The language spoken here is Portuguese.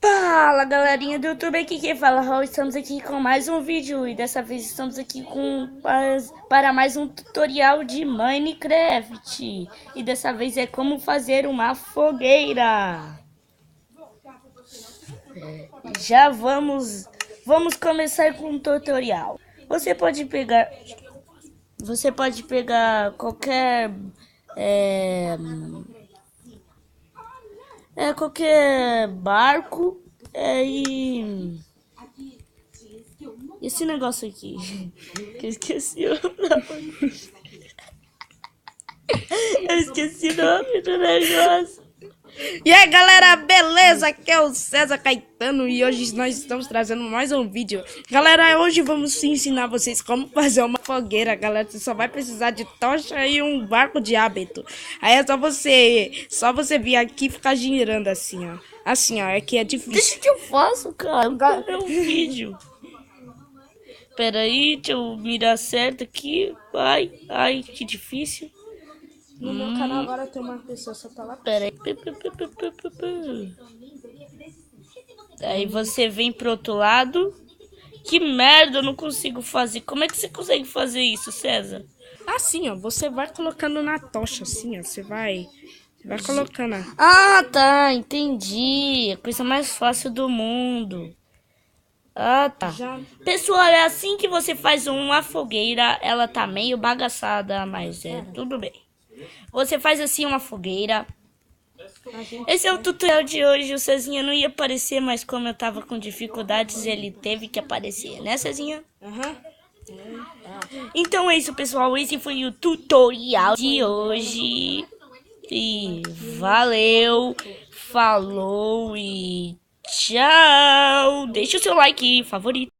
Fala galerinha do YouTube, aqui quem fala Raul. Estamos aqui com mais um vídeo e dessa vez estamos aqui para mais um tutorial de Minecraft. E dessa vez é como fazer uma fogueira. Já vamos começar com o tutorial. Você pode pegar qualquer qualquer barco e esse negócio aqui que eu esqueci o nome. Eu esqueci o nome do negócio. E aí galera, beleza? Aqui é o César Caetano e hoje nós estamos trazendo mais um vídeo. Galera, hoje vamos ensinar vocês como fazer uma fogueira, galera. Você só vai precisar de tocha e um barco de hábito. Aí é só você vir aqui e ficar girando assim, ó. Assim, ó, é que é difícil. Deixa que eu faço, cara. É um vídeo. Pera aí, deixa eu mirar certo aqui. Ai, que difícil. No meu canal agora tem uma pessoa, só tá lá. Pera aí. Aí você vem pro outro lado. Que merda, eu não consigo fazer. Como é que você consegue fazer isso, César? Assim, ó, você vai colocando na tocha, assim, ó. Você vai colocando. Ah, tá, entendi. A coisa mais fácil do mundo. Ah, tá. Pessoal, é assim que você faz uma fogueira. Ela tá meio bagaçada, mas tudo bem. Você faz assim uma fogueira. Esse é o tutorial de hoje. O Cezinha não ia aparecer, mas como eu tava com dificuldades, ele teve que aparecer, né, Cezinha? Então é isso, pessoal. Esse foi o tutorial de hoje. E valeu, falou e tchau. Deixa o seu like favorito.